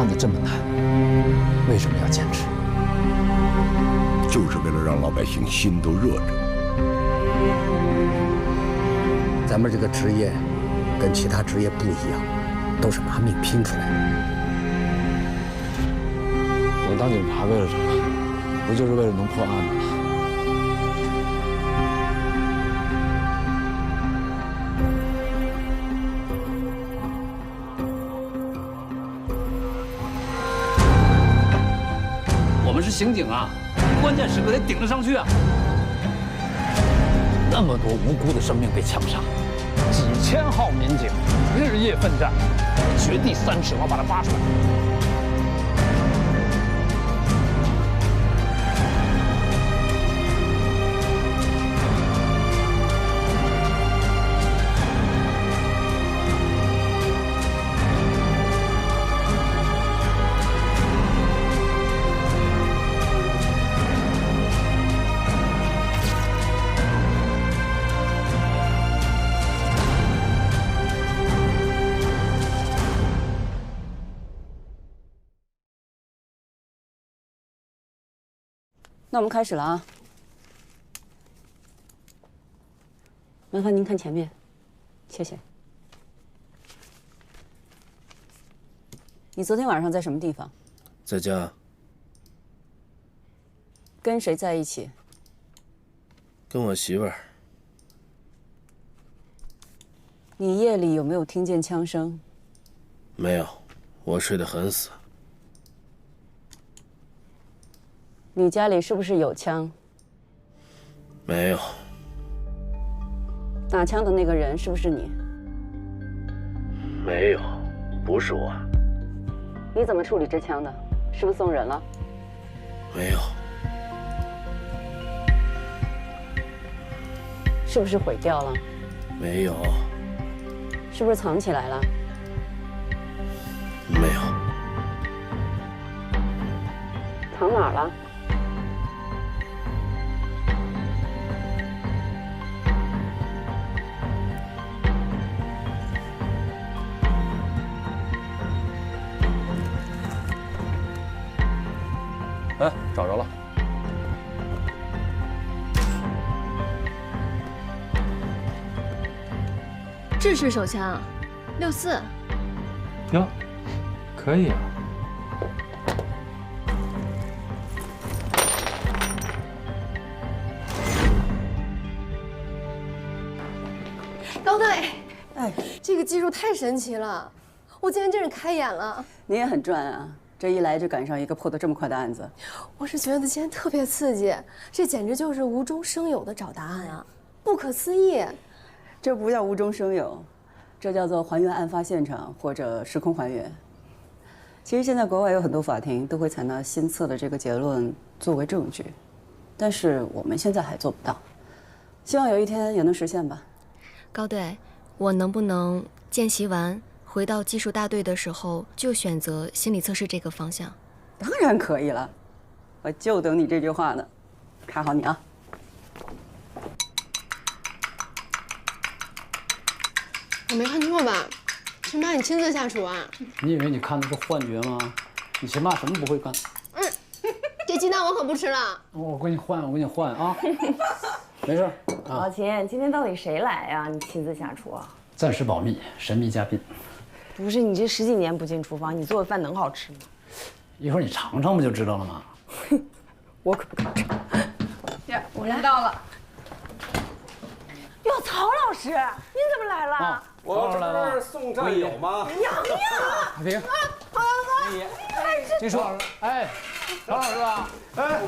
案子这么难，为什么要坚持？就是为了让老百姓心都热着。咱们这个职业跟其他职业不一样，都是拿命拼出来的。我当警察为了什么？不就是为了能破案吗？我们是刑警啊，关键时刻得顶得上去啊！那么多无辜的生命被枪杀，几千号民警日夜奋战，掘地3尺，我把它挖出来。那我们开始了啊！麻烦您看前面，谢谢。你昨天晚上在什么地方？在家。跟谁在一起？跟我媳妇儿。你夜里有没有听见枪声？没有，我睡得很死。你家里是不是有枪？没有。打枪的那个人是不是你？没有，不是我。你怎么处理这枪的？是不是送人了？没有。是不是毁掉了？没有。是不是藏起来了？没有。藏哪儿了？哎，找着了。制式手枪，64。哟，可以啊。高队，哎，这个技术太神奇了，我今天真是开眼了。你也很赚啊！这一来就赶上一个破得这么快的案子。我是觉得今天特别刺激，这简直就是无中生有的找答案啊，不可思议。这不叫无中生有，这叫做还原案发现场或者时空还原。其实现在国外有很多法庭都会采纳新测的这个结论作为证据，但是我们现在还做不到，希望有一天也能实现吧。高队，我能不能见习完回到技术大队的时候就选择心理测试这个方向？当然可以了，我就等你这句话呢。看好你啊！我没看错吧？秦妈，你亲自下厨啊？你以为你看的是幻觉吗？你秦妈什么不会干？这鸡蛋我可不吃了。我给你换啊！没事。老秦，今天到底谁来呀？你亲自下厨啊？暂时保密，神秘嘉宾。不是你这10几年不进厨房，你做的饭能好吃吗？一会儿你尝尝不就知道了吗？我可不敢尝。呀，我来到了。哟，曹老师，您怎么来了？我这不是送战友吗？洋洋，海平，您说，哎，曹老师吧？哎，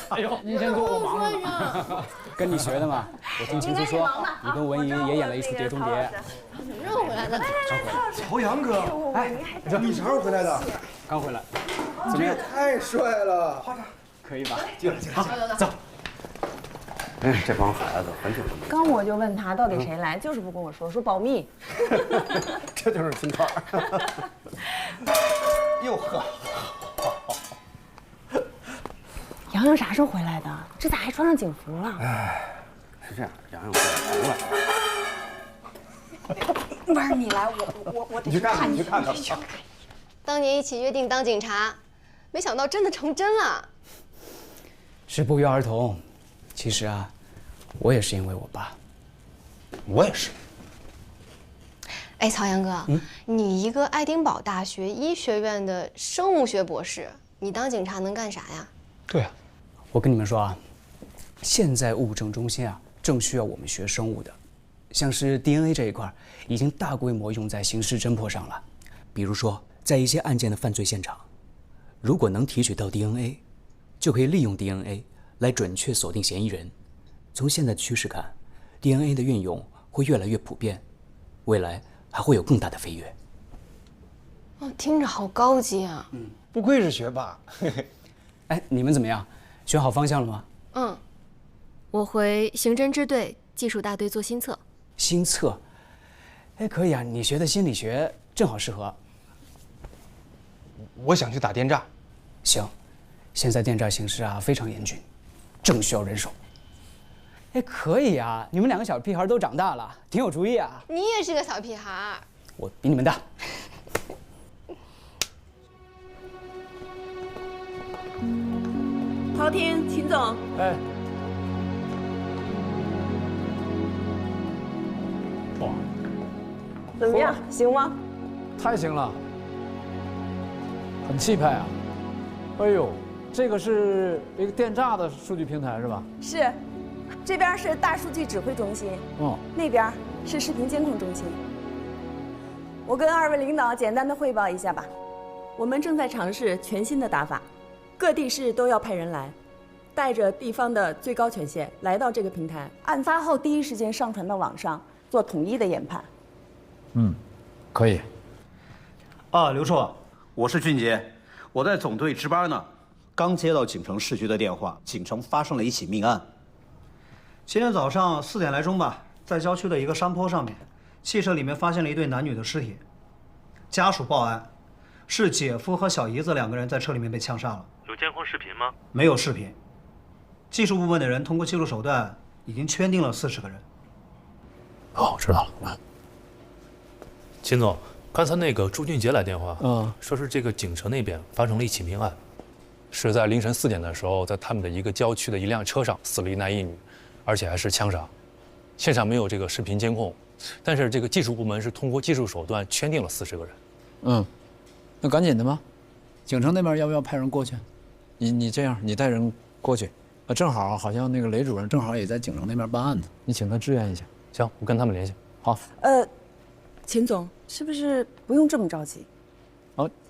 哎呦，您先坐，我忙着呢。跟你学的嘛。我听青苏说，你跟文怡也演了一出《碟中谍》。什么时候回来的？曹阳哥，哎，你啥时候回来的？刚回来。怎么样？太帅了！可以吧？进来，走。哎，这帮孩子很久都没。刚我就问他到底谁来，就是不跟我说，说保密。这就是分串。哟呵。洋洋啥时候回来的？这咋还穿上警服了？哎，是这样，洋洋过来了。不是你来，我得去看。你去看看。当年一起约定当警察，没想到真的成真了。是不约而同。其实啊，我也是因为我爸。我也是。哎，曹阳哥，你一个爱丁堡大学医学院的生物学博士，你当警察能干啥呀？对啊，我跟你们说啊，现在物证中心啊，正需要我们学生物的，像是 DNA 这一块，已经大规模用在刑事侦破上了。比如说，在一些案件的犯罪现场，如果能提取到 DNA， 就可以利用 DNA 来准确锁定嫌疑人。从现在的趋势看， DNA 的运用会越来越普遍，未来还会有更大的飞跃。哦，听着好高级啊！不愧是学霸。哎，你们怎么样？选好方向了吗？嗯，我回刑侦支队技术大队做新测。新测？哎，可以啊，你学的心理学正好适合。我想去打电诈。行，现在电诈形势啊非常严峻，正需要人手。哎，可以啊，你们两个小屁孩都长大了，挺有主意啊。你也是个小屁孩。我比你们大。陶婷，秦总。哎。哇，怎么样？行吗？太行了，很气派啊！哎呦，这个是一个电诈的数据平台是吧？是，这边是大数据指挥中心，那边是视频监控中心。我跟二位领导简单的汇报一下吧。我们正在尝试全新的打法，各地市都要派人来，带着地方的最高权限来到这个平台，案发后第一时间上传到网上，做统一的研判。可以。刘处，我是俊杰，我在总队值班呢，刚接到锦城市局的电话，锦城发生了一起命案。今天早上4点来钟吧，在郊区的一个山坡上面，汽车里面发现了一对男女的尸体，家属报案，是姐夫和小姨子2个人在车里面被枪杀了。有监控视频吗？没有视频。技术部门的人通过技术手段已经圈定了40个人。哦，知道了。秦总，刚才那个朱俊杰来电话，说是这个锦城那边发生了一起命案，是在凌晨4点的时候，在他们的一个郊区的一辆车上死了1男1女，而且还是枪杀。现场没有这个视频监控，但是这个技术部门是通过技术手段圈定了40个人。那赶紧的吗？景城那边要不要派人过去？你这样，你带人过去，正好好像那个雷主任正好也在景城那边办案呢，你请他支援一下。行，我跟他们联系。好。秦总，是不是不用这么着急？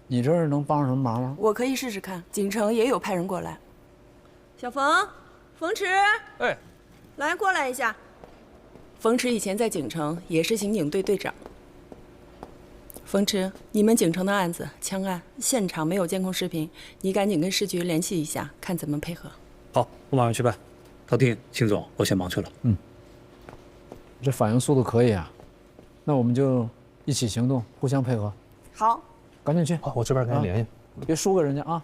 你这儿能帮上什么忙吗？我可以试试看，锦城也有派人过来。小冯，冯池，哎，来过来一下。冯池以前在景城也是刑警队队长。冯池，你们景城的案子枪案现场没有监控视频，你赶紧跟市局联系一下，看怎么配合。好，我马上去办。陶婷、秦总，我先忙去了。这反应速度可以啊，那我们就一起行动，互相配合。好，赶紧去。好，我这边跟你联系，别输给人家啊。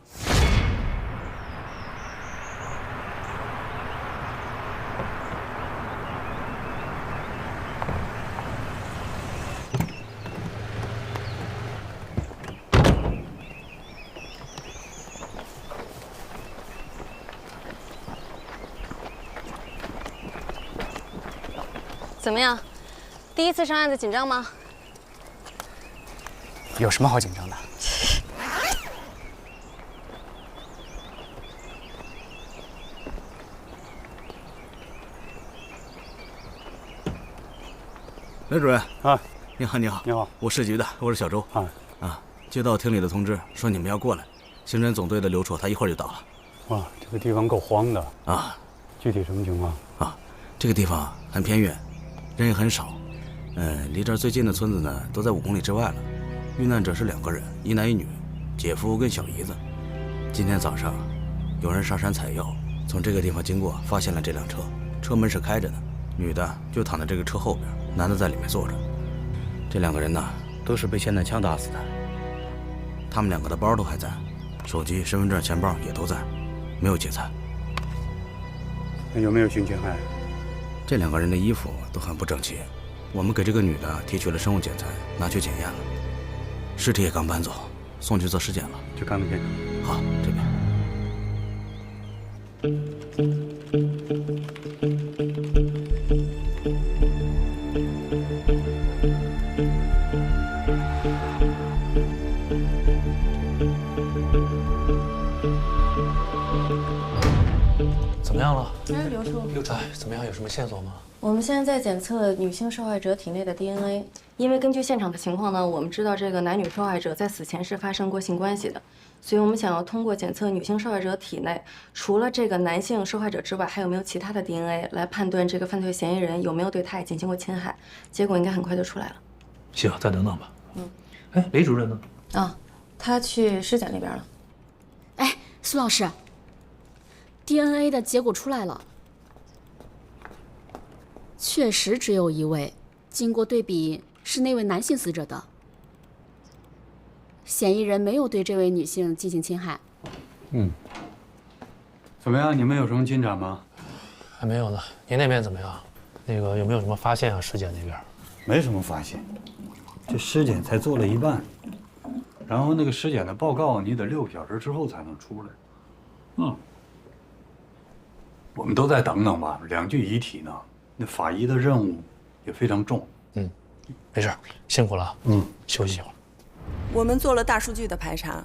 怎么样？第一次上案子紧张吗？有什么好紧张的？雷主任啊，你好，你好，你好，我市局的，我是小周接到厅里的通知，说你们要过来，刑侦总队的刘处他一会儿就到了。哇，这个地方够荒的啊！具体什么情况啊？这个地方很偏远，人也很少，离这儿最近的村子呢都在5公里之外了。遇难者是2个人，1男1女，姐夫跟小姨子。今天早上，有人上山采药，从这个地方经过，发现了这辆车，车门是开着的，女的就躺在这个车后边，男的在里面坐着。这2个人呢，都是被霰弹枪打死的。他们2个的包都还在，手机、身份证、钱包也都在，没有劫财。有没有性侵害？这2个人的衣服都很不整齐，我们给这个女的提取了生物检材，拿去检验了。尸体也刚搬走，送去做尸检了。去看看现场。好，这边。怎么样了？哎，刘处，怎么样？有什么线索吗？我们现在在检测女性受害者体内的 DNA， 因为根据现场的情况呢，我们知道这个男女受害者在死前是发生过性关系的，所以我们想要通过检测女性受害者体内除了这个男性受害者之外，还有没有其他的 DNA 来判断这个犯罪嫌疑人有没有对他也进行过侵害。结果应该很快就出来了。行，再等等吧。哎，雷主任呢？啊，他去尸检那边了。哎，苏老师 ，DNA 的结果出来了。确实只有一位，经过对比是那位男性死者的，嫌疑人没有对这位女性进行侵害。怎么样？你们有什么进展吗？还没有呢。您那边怎么样？那个有没有什么发现啊？尸检那边没什么发现，这尸检才做了一半，然后那个尸检的报告你得6个小时之后才能出来。我们都再等等吧。2具遗体呢？那法医的任务也非常重。没事，辛苦了。休息一会儿。我们做了大数据的排查，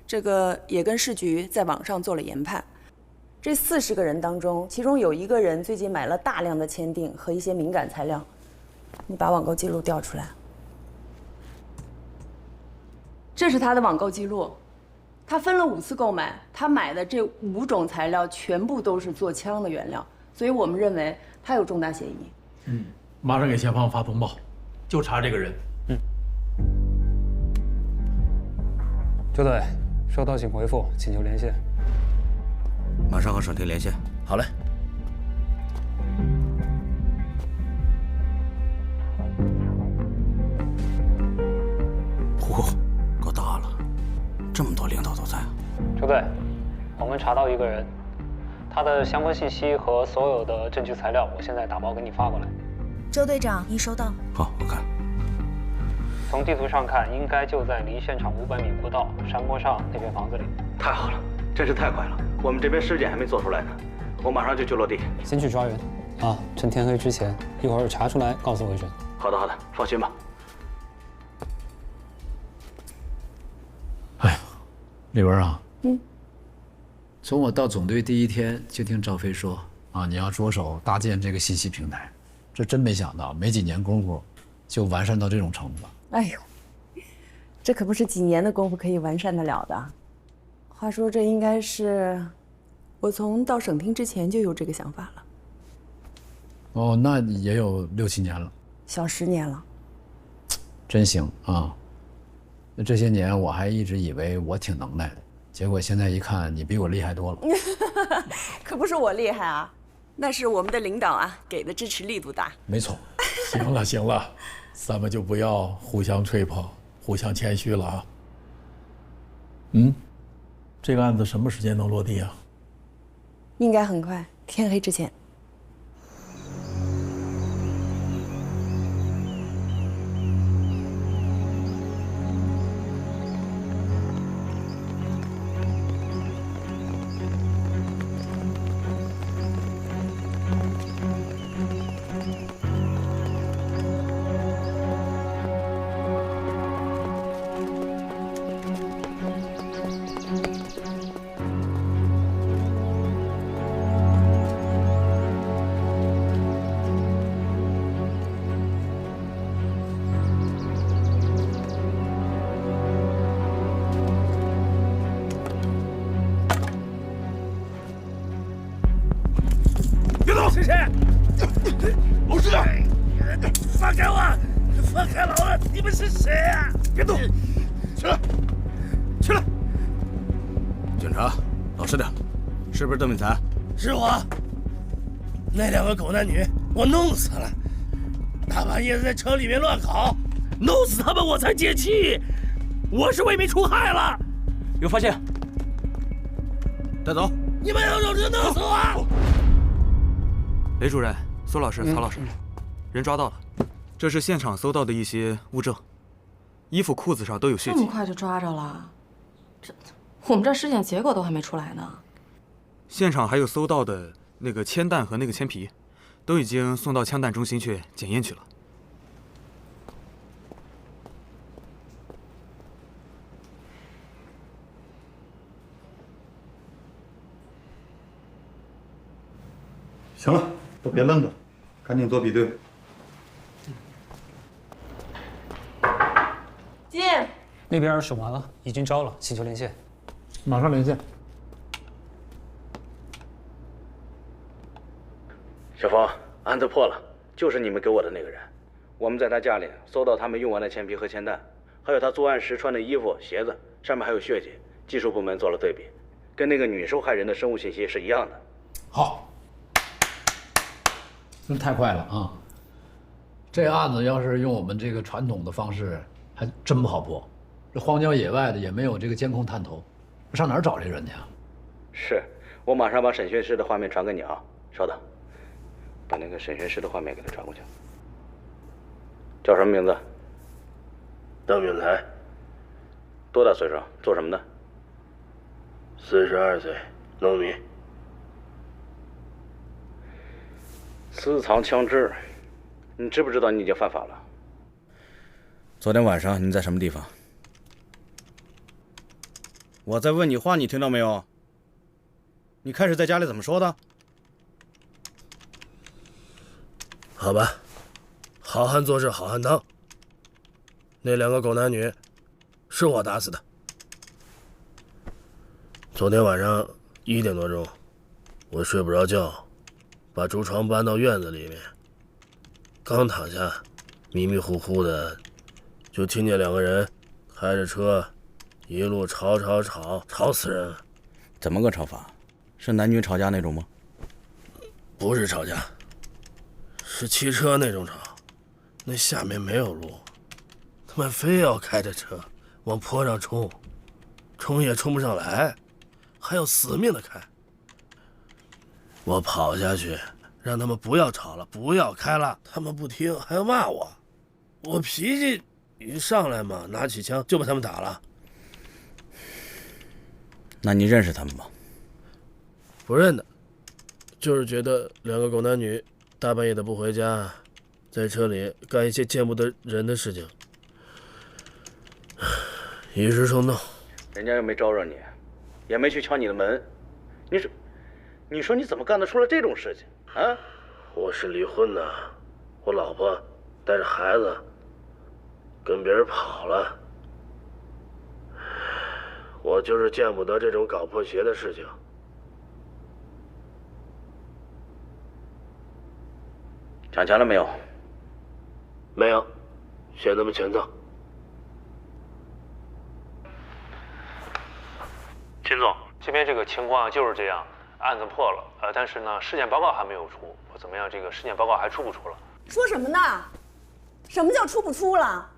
这个也跟市局在网上做了研判。这40个人当中，其中有1个人最近买了大量的签订和一些敏感材料。你把网购记录调出来。这是他的网购记录，他分了5次购买，他买的这5种材料全部都是做枪的原料，所以我们认为他有重大嫌疑。马上给前方发通报，就查这个人。周队，收到请回复，请求连线。马上和省厅连线。好嘞。嚯，够大了，这么多领导都在啊！周队，我们查到一个人，他的相关信息和所有的证据材料，我现在打包给你发过来。周队长，您收到。好，我看。从地图上看，应该就在离现场500米不到山坡上那片房子里。太好了，真是太快了！我们这边尸检还没做出来呢，我马上就去落地。先去抓人，啊，趁天黑之前，一会儿查出来告诉魏准。好的，好的，放心吧。丽文啊，从我到总队第1天就听赵飞说啊，你要着手搭建这个信息平台，这真没想到，没几年功夫就完善到这种程度了。哎呦，这可不是几年的功夫可以完善得了的。话说这应该是我从到省厅之前就有这个想法了。哦，那也有6、7年了，小10年了。真行啊！那这些年我还一直以为我挺能耐的，结果现在一看，你比我厉害多了。可不是我厉害啊，那是我们的领导啊给的支持力度大。没错。行了行了，咱们就不要互相吹捧，互相谦虚了啊。这个案子什么时间能落地啊？应该很快，天黑之前。是谁？我知道。放开我！放开老子！你们是谁啊？别动！起来！起来！警察，老实点，是不是邓敏才？是我。那2个狗男女，我弄死了。大半夜在车里面乱搞，弄死他们我才解气。我是为民除害了。有发现？带走。你们要弄就弄死我！雷主任、苏老师、曹老师，人抓到了，这是现场搜到的一些物证。衣服、裤子上都有血迹。这么快就抓着了？我们这尸检结果都还没出来呢。现场还有搜到的那个铅弹和那个铅皮，都已经送到枪弹中心去检验去了。行了，都别愣着，赶紧做比对。进。那边审完了，已经招了，请求连线。马上连线。小峰，案子破了，就是你们给我的那个人。我们在他家里搜到他们用完的铅皮和铅弹，还有他作案时穿的衣服、鞋子，上面还有血迹。技术部门做了对比，跟那个女受害人的生物信息是一样的。好，那太快了啊！这案子要是用我们这个传统的方式，还真不好破。这荒郊野外的也没有这个监控探头，上哪儿找这人去啊？是，我马上把审讯室的画面传给你啊。稍等，把那个审讯室的画面给他传过去。叫什么名字？邓永才。多大岁数？做什么的？42岁，农民。私藏枪支，你知不知道你已经犯法了？昨天晚上你在什么地方？我在问你话，你听到没有？你开始在家里怎么说的？好吧，好汉做事好汉当。那2个狗男女，是我打死的。昨天晚上1点多钟，我睡不着觉，把竹床搬到院子里面。刚躺下，迷迷糊糊的，就听见2个人开着车，一路吵死人了。怎么个吵法？是男女吵架那种吗？不是吵架，是骑车那种吵。那下面没有路，他们非要开着车往坡上冲，冲也冲不上来，还要死命的开。我跑下去，让他们不要吵了，不要开了，他们不听，还要骂我。我脾气一上来嘛，拿起枪就把他们打了。那你认识他们吗？不认得，就是觉得2个狗男女大半夜的不回家，在车里干一些见不得人的事情，一时冲动。人家又没招惹你，也没去敲你的门，你说你怎么干得出来这种事情啊？我是离婚的，我老婆带着孩子跟别人跑了，我就是见不得这种搞破鞋的事情。抢钱了没有？没有，嫌他们钱脏。秦总，这边这个情况就是这样，案子破了，但是呢，尸检报告还没有出，怎么样？这个尸检报告还出不出了？说什么呢？什么叫出不出了？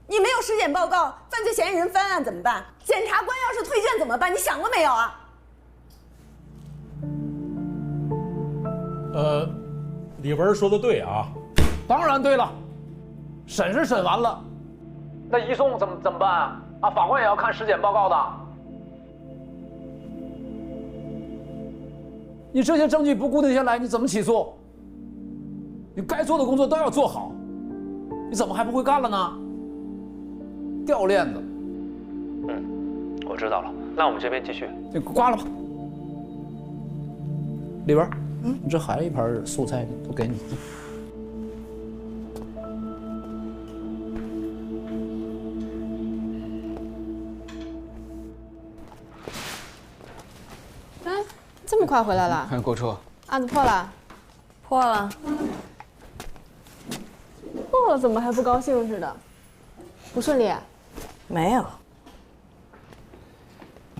你没有尸检报告，犯罪嫌疑人翻案怎么办？检察官要是退卷怎么办？你想过没有啊？李文说的对啊，当然对了，审是审完了，那移送怎么办啊？啊，法官也要看尸检报告的。你这些证据不固定下来，你怎么起诉？你该做的工作都要做好，你怎么还不会干了呢？掉链子。我知道了，那我们这边继续。你挂了吧。李文，你这还有一盘素菜呢，都给你。哎，这么快回来了？看购车。案子破了？破了。破了怎么还不高兴似的？不顺利？没有。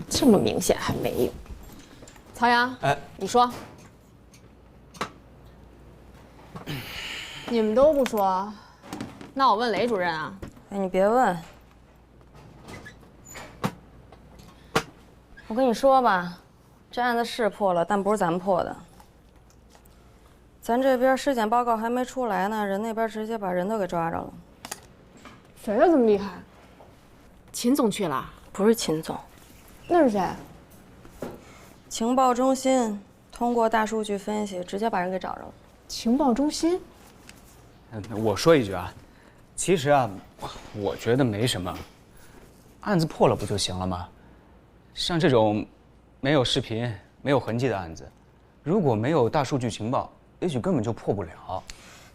这么明显还没有。曹阳，哎，你说。你们都不说，那我问雷主任啊。哎，你别问。我跟你说吧，这案子是破了，但不是咱们破的。咱这边尸检报告还没出来呢，人那边直接把人都给抓着了。谁呀这么厉害？秦总去了？不是秦总，那是谁？情报中心通过大数据分析，直接把人给找着了。情报中心？我说一句啊，其实啊，我觉得没什么，案子破了不就行了吗？像这种没有视频、没有痕迹的案子，如果没有大数据情报，也许根本就破不了。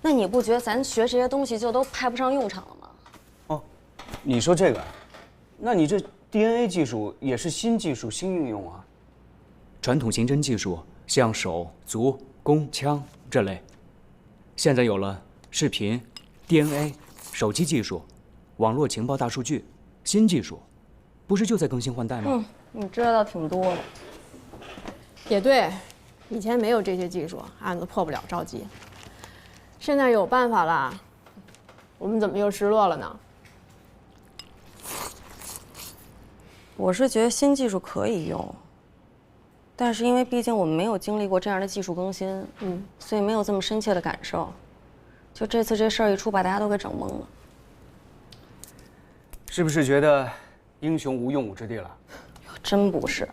那你不觉得咱学这些东西就都派不上用场了吗？哦，你说这个，那你这 DNA 技术也是新技术、新运用啊。传统刑侦技术，像手、足、弓、枪这类，现在有了视频、DNA、手机技术、网络情报大数据，新技术，不是就在更新换代吗？你知道倒挺多的。也对，以前没有这些技术，案子破不了着急。现在有办法了，我们怎么又失落了呢？我是觉得新技术可以用，但是因为毕竟我们没有经历过这样的技术更新，所以没有这么深切的感受。就这次这事儿一出，把大家都给整懵了。是不是觉得英雄无用武之地了？真不是。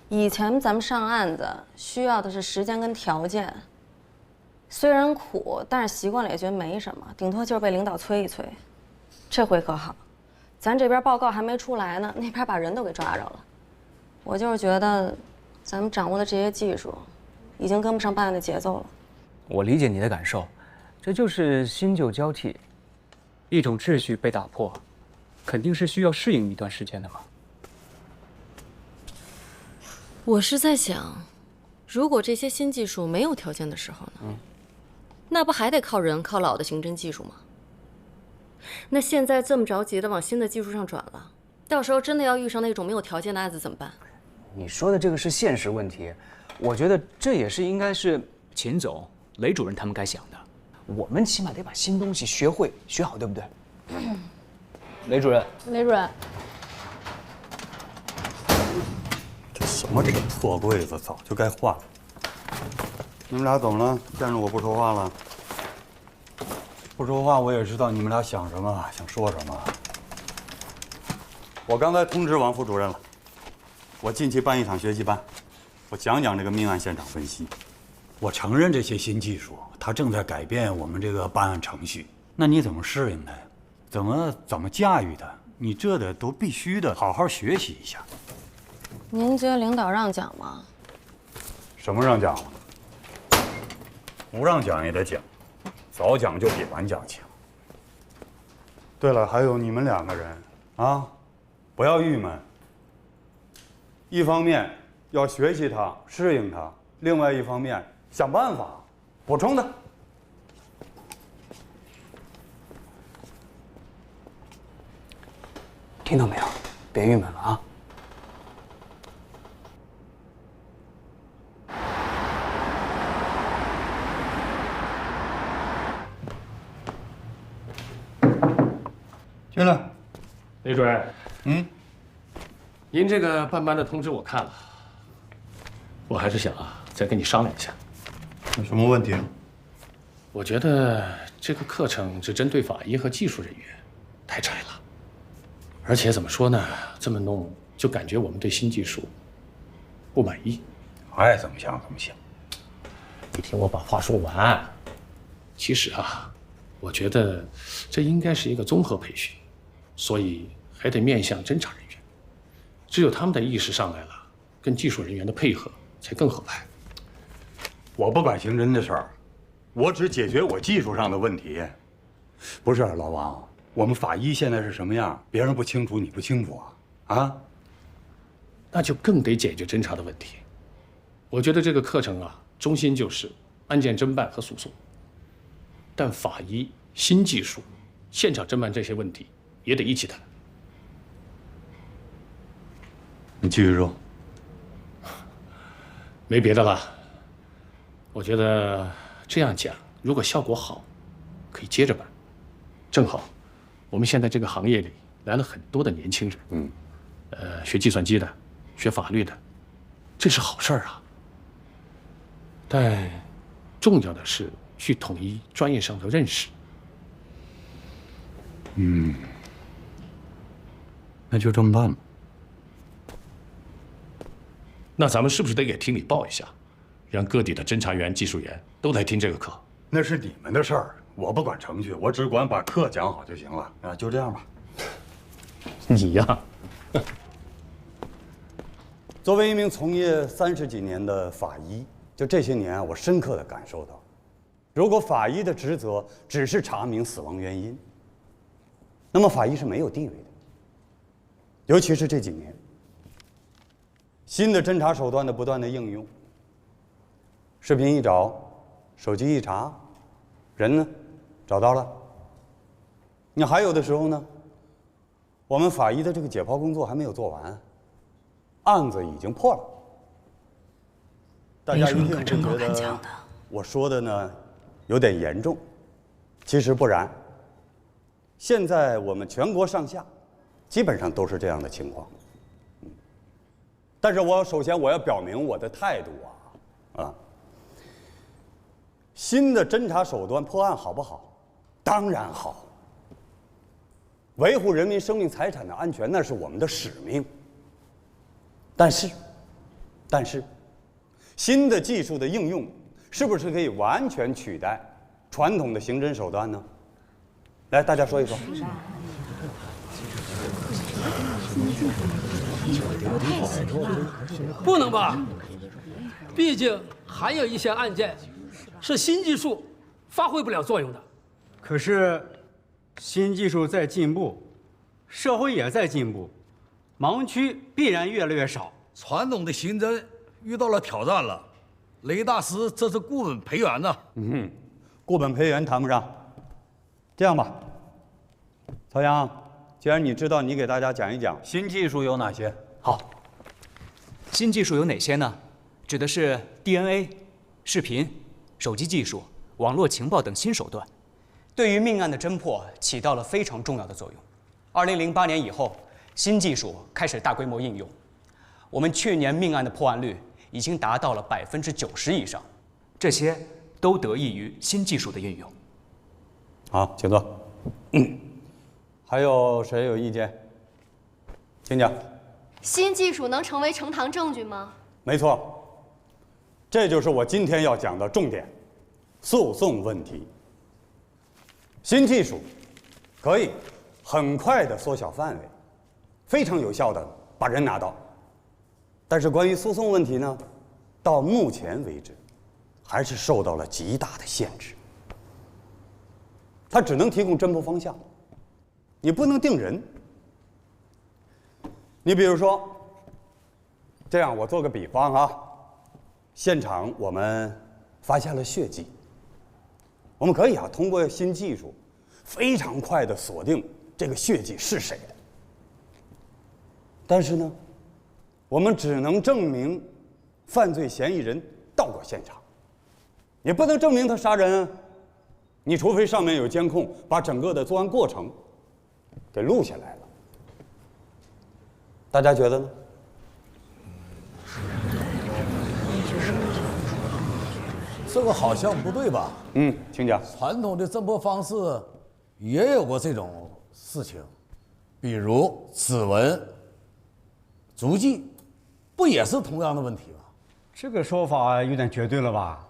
以前咱们上案子需要的是时间跟条件，虽然苦，但是习惯了也觉得没什么，顶多就是被领导催一催。这回可好，咱这边报告还没出来呢，那边把人都给抓着了。我就是觉得，咱们掌握的这些技术，已经跟不上办案的节奏了。我理解你的感受，这就是新旧交替，一种秩序被打破，肯定是需要适应一段时间的嘛。我是在想，如果这些新技术没有条件的时候呢？那不还得靠人、靠老的刑侦技术吗？那现在这么着急的往新的技术上转了，到时候真的要遇上那种没有条件的案子怎么办？你说的这个是现实问题，我觉得这也是应该是秦总、雷主任他们该想的。我们起码得把新东西学会、学好，对不对？雷主任，雷主任，这什么这个破柜子早就该换了。你们俩怎么了？见着我不说话了？不说话，我也知道你们俩想什么，想说什么。我刚才通知王副主任了，我近期办一场学习班，我讲讲这个命案现场分析。我承认这些新技术，它正在改变我们这个办案程序。那你怎么适应它呀？怎么驾驭它？你这得都必须的好好学习一下。您觉得领导让讲吗？什么让讲了？不让讲也得讲，早讲就比晚讲强。对了，还有你们两个人啊，不要郁闷。一方面要学习它、适应它，另外一方面想办法补充它。听到没有？别郁闷了啊！进来，雷主任。您这个办班的通知我看了，我还是想再跟你商量一下。有什么问题？我觉得这个课程只针对法医和技术人员，太窄了。而且怎么说呢，这么弄就感觉我们对新技术不满意。爱怎么想怎么想。你听我把话说完。其实我觉得这应该是一个综合培训，所以还得面向侦查人员。只有他们的意识上来了，跟技术人员的配合才更合拍。我不管刑侦的事儿，我只解决我技术上的问题。不是老王，我们法医现在是什么样，别人不清楚，你不清楚啊？那就更得解决侦查的问题。我觉得这个课程中心就是案件侦办和诉讼，但法医、新技术、现场侦办这些问题也得一起谈。你继续说。没别的了。我觉得这样讲，如果效果好，可以接着办。正好，我们现在这个行业里来了很多的年轻人，学计算机的，学法律的，这是好事儿啊。但重要的是去统一专业上的认识。那就这么办吧。那咱们是不是得给厅里报一下，让各地的侦查员、技术员都来听这个课？那是你们的事儿，我不管程序，我只管把课讲好就行了。啊，就这样吧。你呀，作为一名从业30几年的法医，就这些年我深刻地感受到，如果法医的职责只是查明死亡原因，那么法医是没有地位的。尤其是这几年，新的侦查手段的不断的应用，视频一找，手机一查，人呢找到了。你还有的时候呢，我们法医的这个解剖工作还没有做完，案子已经破了。大家一定会觉得我说的呢有点严重，其实不然。现在我们全国上下基本上都是这样的情况。但是首先我要表明我的态度啊，新的侦查手段破案好不好？当然好。维护人民生命财产的安全，那是我们的使命。但是，新的技术的应用是不是可以完全取代传统的刑侦手段呢？来，大家说一说。不能吧？毕竟还有一些案件是新技术发挥不了作用的。可是，新技术在进步，社会也在进步，盲区必然越来越少。传统的刑侦遇到了挑战了，雷大师这是固本培元呢。固本培元谈不上。这样吧，曹阳，既然你知道，你给大家讲一讲新技术有哪些。好，新技术有哪些呢？指的是 DNA、视频、手机技术、网络情报等新手段，对于命案的侦破起到了非常重要的作用。2008年以后，新技术开始大规模应用，我们去年命案的破案率已经达到了90%以上，这些都得益于新技术的运用。好，请坐。还有谁有意见？请讲。新技术能成为呈堂证据吗？没错，这就是我今天要讲的重点——诉讼问题。新技术可以很快地缩小范围，非常有效地把人拿到。但是关于诉讼问题呢，到目前为止，还是受到了极大的限制。它只能提供侦破方向，你不能定人。你比如说，这样我做个比方啊，现场我们发现了血迹，我们可以通过新技术，非常快地锁定这个血迹是谁的。但是呢，我们只能证明犯罪嫌疑人到过现场，你不能证明他杀人啊。你除非上面有监控，把整个的作案过程给录下来了。大家觉得呢？这个好像不对吧？请讲。传统的侦破方式也有过这种事情，比如指纹、足迹，不也是同样的问题吗？这个说法有点绝对了吧？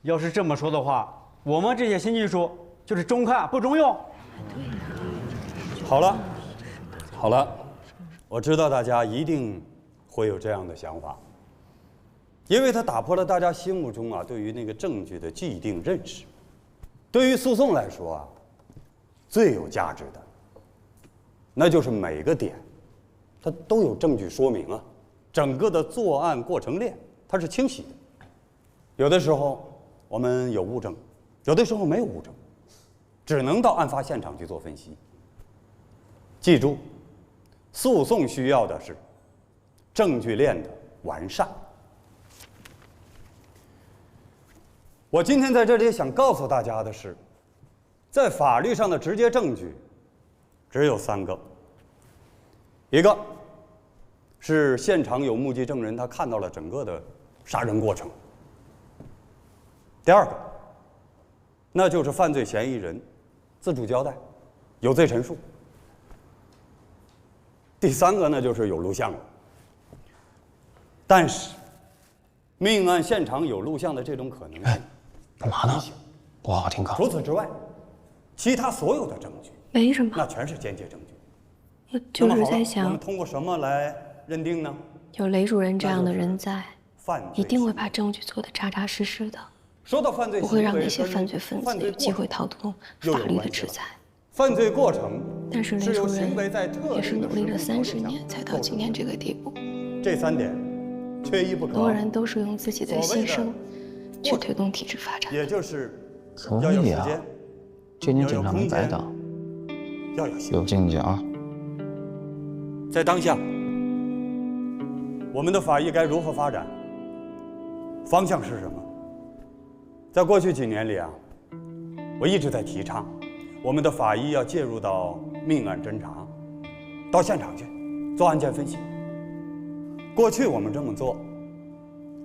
要是这么说的话，我们这些新技术就是中看不中用。好了，我知道大家一定会有这样的想法，因为它打破了大家心目中对于那个证据的既定认识。对于诉讼来说最有价值的，那就是每个点，它都有证据说明整个的作案过程链它是清晰的。有的时候我们有物证，有的时候没有物证，只能到案发现场去做分析。记住，诉讼需要的是证据链的完善。我今天在这里想告诉大家的是，在法律上的直接证据只有3个，一个是现场有目击证人，他看到了整个的杀人过程；第二个，那就是犯罪嫌疑人自主交代，有罪陈述。第三个呢就是有录像了。但是，命案现场有录像的这种可能性，干嘛呢？不好好听课。除此之外，其他所有的证据，没什么，那全是间接证据。我就是在我想们，通过什么来认定呢？有雷主任这样的人在，一定会把证据做得扎扎实实的，说到犯罪不会让那些犯罪分子有机会逃脱法律的制裁。犯罪过程，但是雷主任也是努力了30年才到今天这个地步。这3点缺一不可。所有人都是用自己的牺牲去推动体制发展，也就是可以啊，这年警察没白当，有境界啊。在当下，我们的法医该如何发展？方向是什么？在过去几年里啊，我一直在提倡，我们的法医要介入到命案侦查，到现场去做案件分析。过去我们这么做，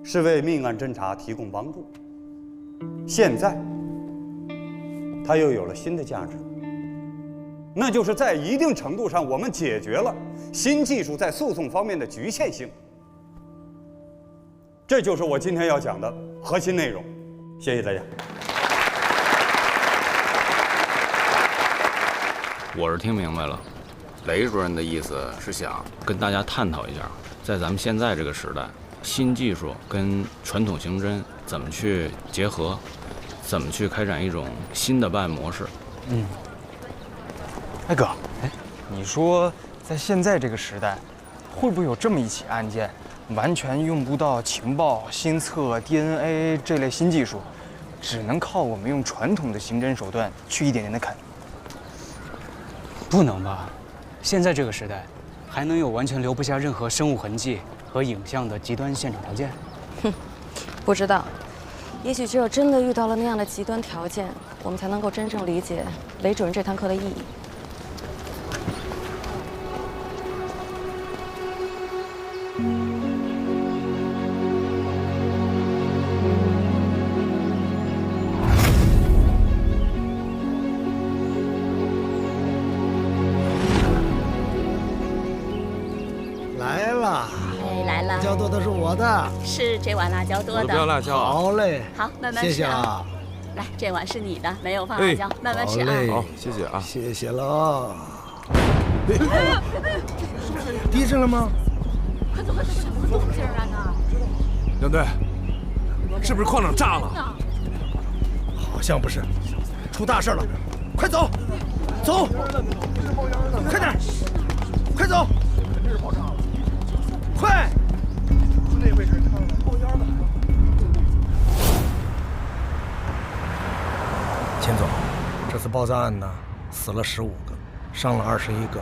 是为命案侦查提供帮助。现在，它又有了新的价值，那就是在一定程度上，我们解决了新技术在诉讼方面的局限性。这就是我今天要讲的核心内容。谢谢大家。我是听明白了，雷主任的意思是想跟大家探讨一下，在咱们现在这个时代，新技术跟传统刑侦怎么去结合，怎么去开展一种新的办案模式。哎哥，你说在现在这个时代，会不会有这么一起案件，完全用不到情报、新测、DNA 这类新技术，只能靠我们用传统的刑侦手段去一点点的啃？不能吧？现在这个时代，还能有完全留不下任何生物痕迹和影像的极端现场条件？哼，不知道。也许只有真的遇到了那样的极端条件，我们才能够真正理解雷主任这堂课的意义。来了，哎，来了，辣椒多的是我的，是这碗辣椒多的，我不要辣椒，好嘞，好，慢慢谢吃啊。谢啊。来，这碗是你的，没有放辣椒，慢慢吃啊。好，谢谢啊，谢谢喽。地震了吗？快走快走，什么动静啊那？杨队，是不是矿场炸了？好像不是，出大事了，快走，走，快点，快走，快！那位置看到冒烟了。钱总，这次爆炸案呢，死了15个，伤了21个，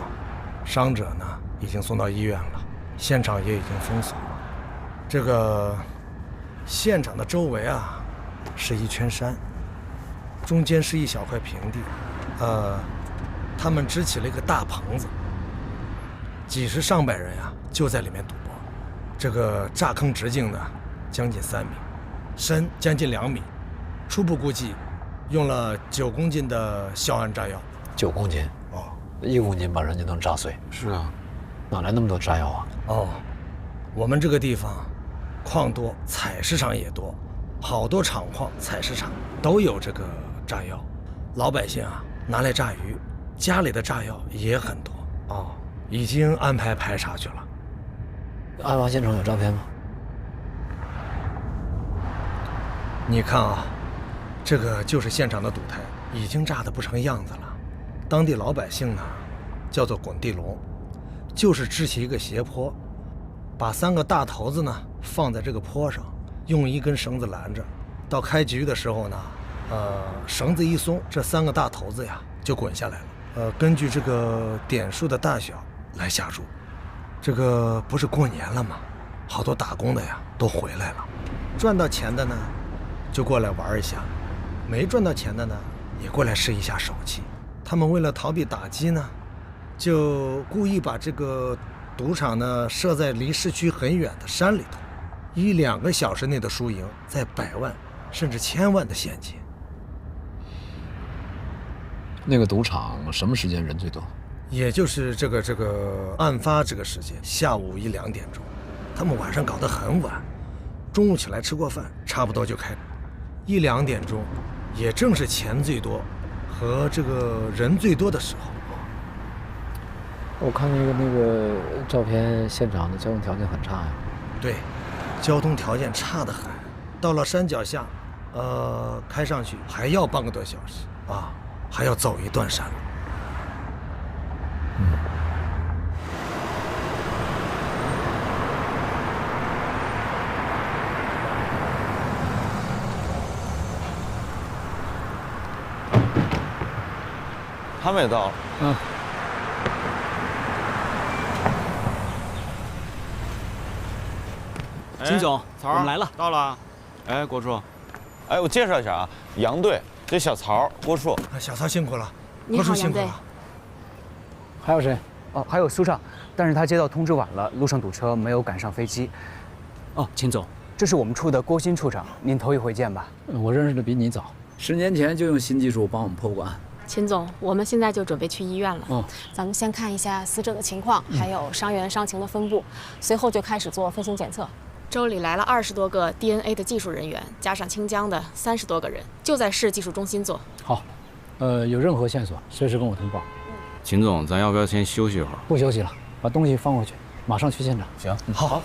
伤者呢已经送到医院了，现场也已经封锁了。这个现场的周围啊，是一圈山，中间是一小块平地，他们支起了一个大棚子，几十上百人呀就在里面赌博。这个炸坑直径呢将近3米，深将近2米，初步估计用了9公斤的硝铵炸药。9公斤？哦，1公斤把人就能炸碎。是啊，哪来那么多炸药啊？哦，我们这个地方矿多，采石场也多，好多厂矿、采石场都有这个炸药。老百姓啊拿来炸鱼，家里的炸药也很多。哦，已经安排排查去了。案发现场有照片吗？你看啊，这个就是现场的赌台，已经炸得不成样子了。当地老百姓呢，叫做滚地龙，就是支起一个斜坡，把3个大头子呢放在这个坡上，用一根绳子拦着。到开局的时候呢，绳子一松，这3个大头子呀就滚下来了。根据这个点数的大小来下注。这个不是过年了吗？好多打工的呀都回来了，赚到钱的呢就过来玩一下，没赚到钱的呢也过来试一下手气。他们为了逃避打击呢，就故意把这个赌场呢设在离市区很远的山里头，1-2个小时内的输赢在100万甚至1000万的现金。那个赌场什么时间人最多？也就是这个案发这个时间，下午1、2点钟，他们晚上搞得很晚，中午起来吃过饭，差不多就开，1、2点钟，也正是钱最多和这个人最多的时候。我看那个照片，现场的交通条件很差呀。对，交通条件差得很，到了山脚下，开上去还要半个多小时啊，还要走一段山路。他们也到了。秦总，我们来了。到了。哎，郭处，哎，我介绍一下啊，杨队，这小曹，郭处。小曹辛苦了，你好，杨队。还有谁？哦，还有苏畅，但是他接到通知晚了，路上堵车，没有赶上飞机。哦，秦总，这是我们处的郭鑫处长，您头一回见吧？我认识的比你早，10年前就用新技术帮我们破过案。秦总，我们现在就准备去医院了。咱们先看一下死者的情况，还有伤员伤情的分布，随后就开始做分型检测。州里来了20多个 DNA 的技术人员，加上清江的30多个人，就在市技术中心做。好，有任何线索随时跟我通报。秦总，咱要不要先休息一会儿？不休息了，把东西放回去，马上去现场。行，好。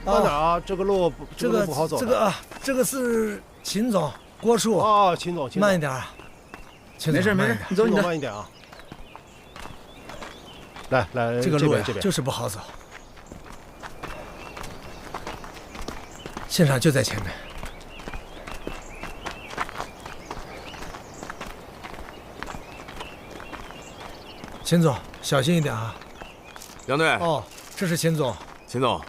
慢点啊，这个路不好走。这个是秦总，郭处。哦，秦总，慢一点啊。没事，你走你的，慢一点啊。来，这个路这边就是不好走。现场就在前面。秦总，小心一点啊。杨队。哦，这是秦总。秦总。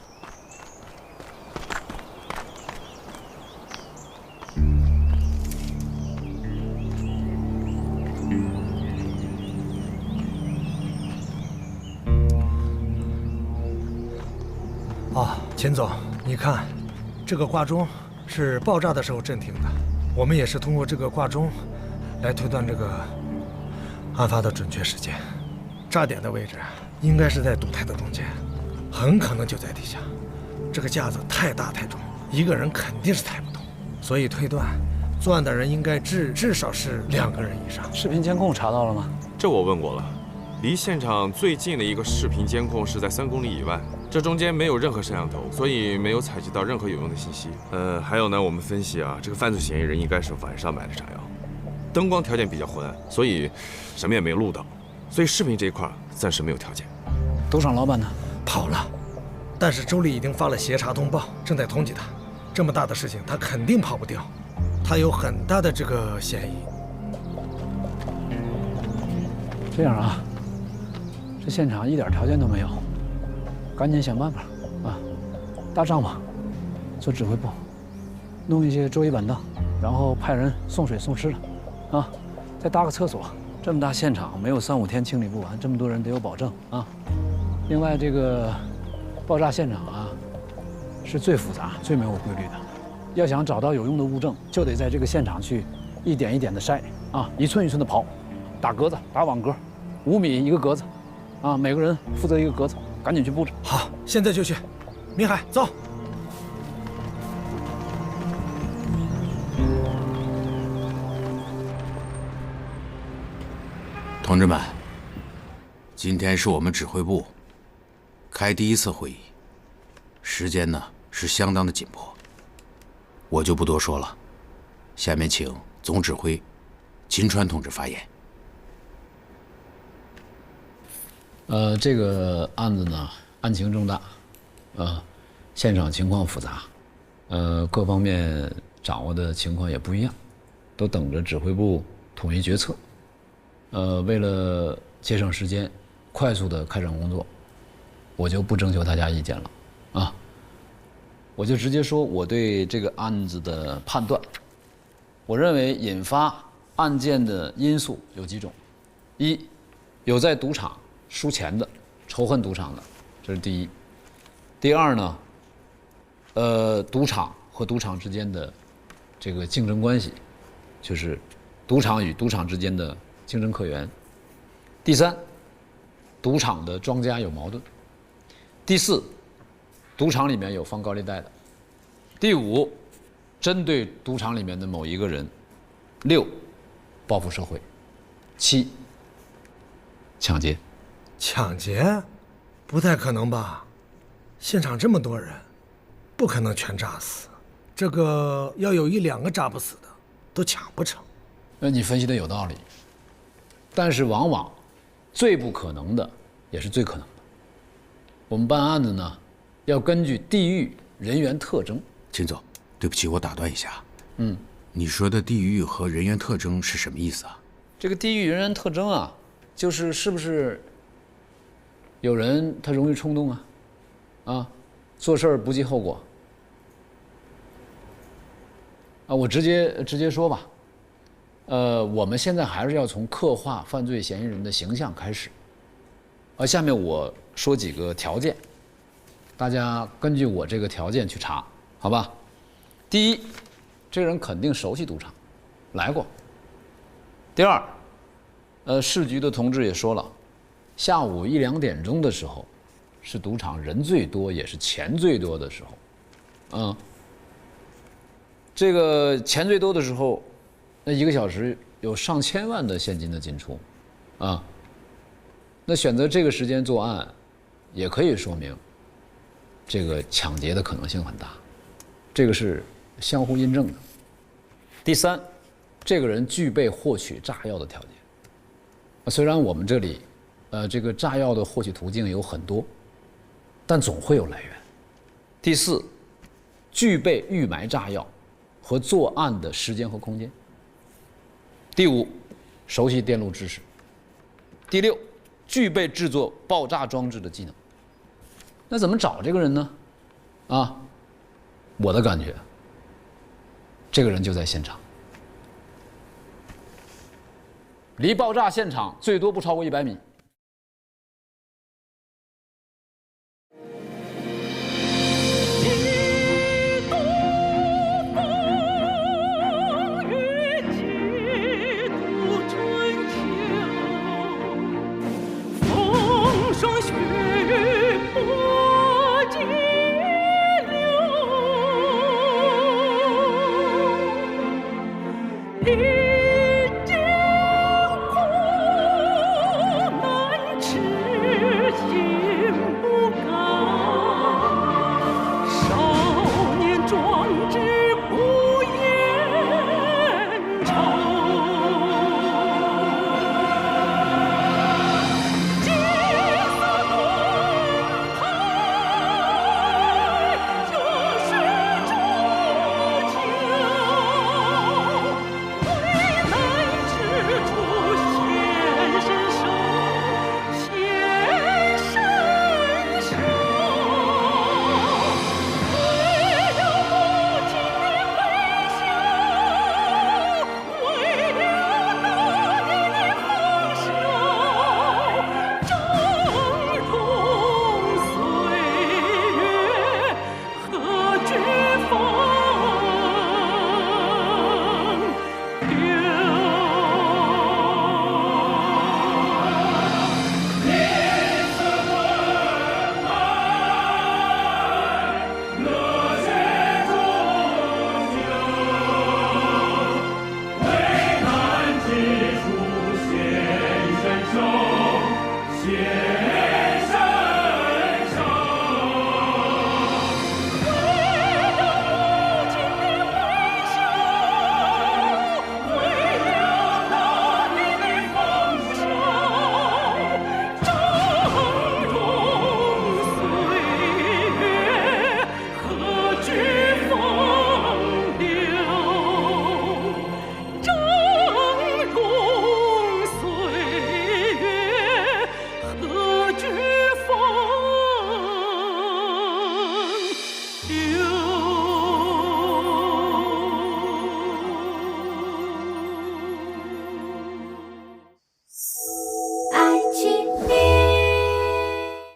秦总，你看，这个挂钟是爆炸的时候震停的。我们也是通过这个挂钟来推断这个案发的准确时间。炸点的位置应该是在堵台的中间，很可能就在地下。这个架子太大太重，一个人肯定是抬不动，所以推断作案的人应该至少是2个人以上。视频监控查到了吗？这我问过了，离现场最近的一个视频监控是在3公里以外。这中间没有任何摄像头，所以没有采集到任何有用的信息。还有呢，我们分析啊，这个犯罪嫌疑人应该是晚上买的炸药，灯光条件比较昏暗，所以什么也没有录到，所以视频这一块暂时没有条件。赌场老板呢？跑了，但是周丽已经发了协查通报，正在通缉他。这么大的事情，他肯定跑不掉，他有很大的这个嫌疑。这样啊，这现场一点条件都没有。赶紧想办法啊！搭帐篷，做指挥部，弄一些桌椅板凳，然后派人送水送吃的，啊，再搭个厕所。这么大现场，没有3、5天清理不完，这么多人得有保证啊。另外，这个爆炸现场啊，是最复杂、最没有规律的。要想找到有用的物证，就得在这个现场去一点一点的筛啊，一寸一寸的刨，打格子、打网格，5米一个格子，啊，每个人负责一个格子。赶紧去布置。好，现在就去。明海，走。同志们，今天是我们指挥部开第1次会议，时间呢是相当的紧迫，我就不多说了。下面请总指挥秦川同志发言。这个案子呢，案情重大，现场情况复杂，各方面掌握的情况也不一样，都等着指挥部统一决策。为了节省时间，快速的开展工作，我就不征求大家意见了，啊，我就直接说我对这个案子的判断。我认为引发案件的因素有几种：一，有在赌场输钱的，仇恨赌场的，这是第一；第二呢，赌场和赌场之间的这个竞争关系，就是赌场与赌场之间的竞争客源；第三，赌场的庄家有矛盾；第四，赌场里面有放高利贷的；第五，针对赌场里面的某一个人；六，报复社会；七，抢劫。抢劫？不太可能吧？现场这么多人，不可能全炸死。这个要有1、2个炸不死的，都抢不成。那你分析的有道理，但是往往最不可能的也是最可能的。我们办案子呢，要根据地域、人员特征。秦总，对不起，我打断一下。你说的地域和人员特征是什么意思啊？这个地域人员特征啊，就是是不是有人他容易冲动啊，做事儿不计后果啊。我直接说吧，我们现在还是要从刻画犯罪嫌疑人的形象开始。下面我说几个条件，大家根据我这个条件去查，好吧？第一，这个人肯定熟悉赌场，来过。第二，市局的同志也说了，下午1、2点钟的时候，是赌场人最多也是钱最多的时候，这个钱最多的时候，那1个小时有上千万的现金的进出，那选择这个时间作案，也可以说明这个抢劫的可能性很大，这个是相互印证的。第三，这个人具备获取炸药的条件。虽然我们这里，这个炸药的获取途径有很多，但总会有来源。第四，具备预埋炸药和作案的时间和空间。第五，熟悉电路知识。第六，具备制作爆炸装置的技能。那怎么找这个人呢？我的感觉，这个人就在现场，离爆炸现场最多不超过100米。